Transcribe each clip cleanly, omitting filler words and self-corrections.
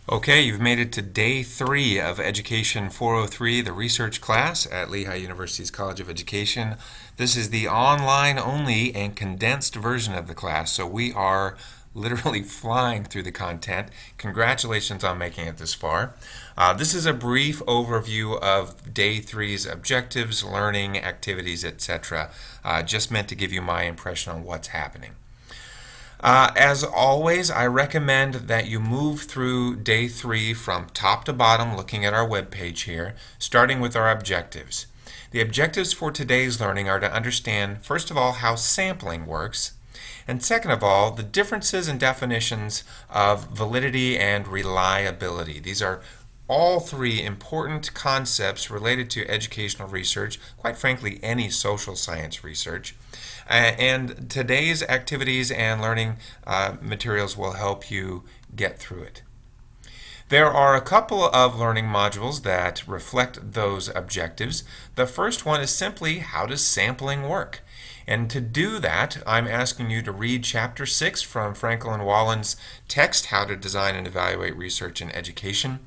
Okay, you've made it to day 3 of Education 403, the research class at Lehigh University's College of Education. This is the online only and condensed version of the class, so we are literally flying through the content. Congratulations on making it this far. This is a brief overview of day 3's objectives, learning, activities, etc. Just meant to give you my impression on what's happening. As always, I recommend that you move through day 3 from top to bottom, looking at our webpage here, starting with our objectives. The objectives for today's learning are to understand, first of all, how sampling works, and second of all, the differences and definitions of validity and reliability. These are all three important concepts related to educational research, quite frankly, any social science research. And today's activities and learning materials will help you get through it. There are a couple of learning modules that reflect those objectives. The first one is simply, how does sampling work? And to do that, I'm asking you to read Chapter 6 from Frankel and Wallen's text, How to Design and Evaluate Research in Education.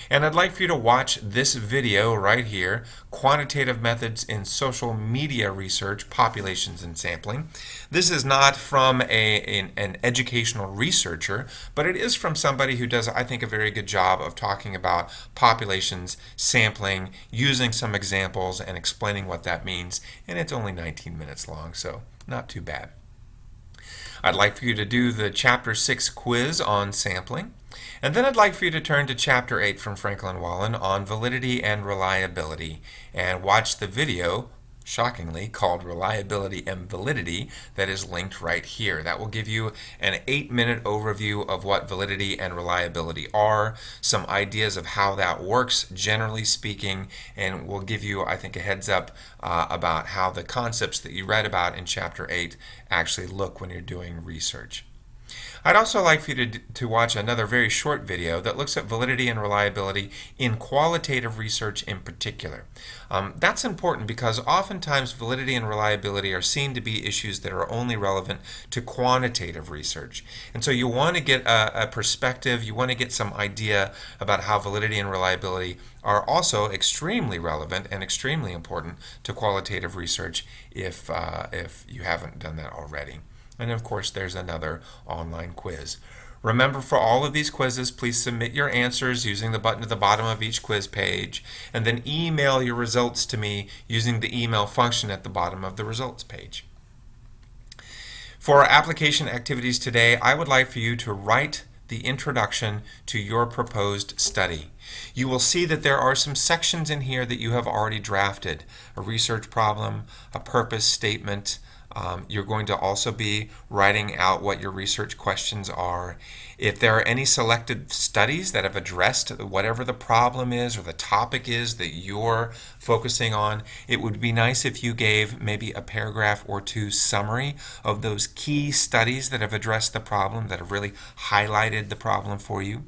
And I'd like for you to watch this video right here, Quantitative Methods in Social Media Research, Populations and Sampling. This is not from an educational researcher, but it is from somebody who does, I think, a very good job of talking about populations, sampling, using some examples, and explaining what that means. And it's only 19 minutes long, so not too bad. I'd like for you to do the Chapter 6 quiz on sampling. And then I'd like for you to turn to Chapter 8 from Frankel and Wallen on validity and reliability and watch the video, shockingly, called Reliability and Validity that is linked right here. That will give you an 8-minute overview of what validity and reliability are, some ideas of how that works, generally speaking, and will give you, I think, a heads up about how the concepts that you read about in Chapter 8 actually look when you're doing research. I'd also like for you to watch another very short video that looks at validity and reliability in qualitative research in particular. That's important because oftentimes validity and reliability are seen to be issues that are only relevant to quantitative research. And so you want to get a perspective, you want to get some idea about how validity and reliability are also extremely relevant and extremely important to qualitative research if you haven't done that already. And of course, there's another online quiz. Remember, for all of these quizzes, please submit your answers using the button at the bottom of each quiz page, and then email your results to me using the email function at the bottom of the results page. For our application activities today, I would like for you to write the introduction to your proposed study. You will see that there are some sections in here that you have already drafted: a research problem, a purpose statement. You're going to also be writing out what your research questions are. If there are any selected studies that have addressed whatever the problem is or the topic is that you're focusing on, it would be nice if you gave maybe a paragraph or two summary of those key studies that have addressed the problem, that have really highlighted the problem for you.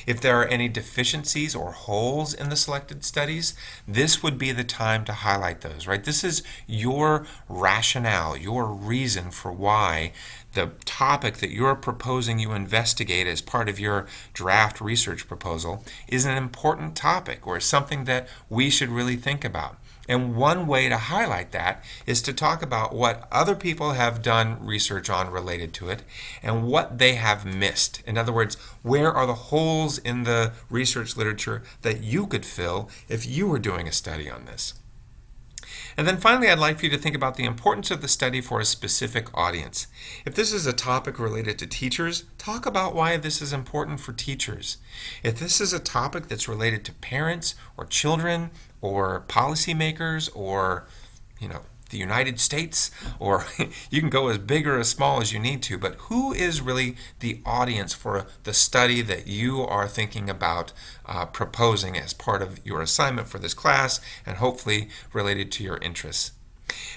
If there are any deficiencies or holes in the selected studies, this would be the time to highlight those, right? This is your rationale, your reason for why the topic that you're proposing you investigate as part of your draft research proposal is an important topic or something that we should really think about. And one way to highlight that is to talk about what other people have done research on related to it and what they have missed. In other words, where are the holes in the research literature that you could fill if you were doing a study on this? And then finally, I'd like for you to think about the importance of the study for a specific audience. If this is a topic related to teachers, talk about why this is important for teachers. If this is a topic that's related to parents or children or policymakers or, the United States, or you can go as big or as small as you need to, but who is really the audience for the study that you are thinking about proposing as part of your assignment for this class and hopefully related to your interests?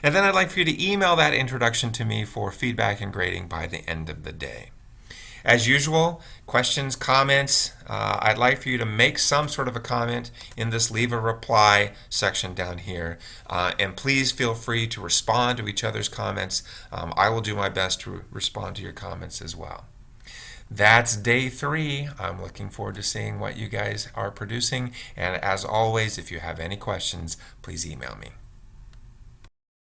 And then I'd like for you to email that introduction to me for feedback and grading by the end of the day. As usual, questions, comments, I'd like for you to make some sort of a comment in this leave a reply section down here. And please feel free to respond to each other's comments. I will do my best to respond to your comments as well. That's day 3. I'm looking forward to seeing what you guys are producing. And as always, if you have any questions, please email me.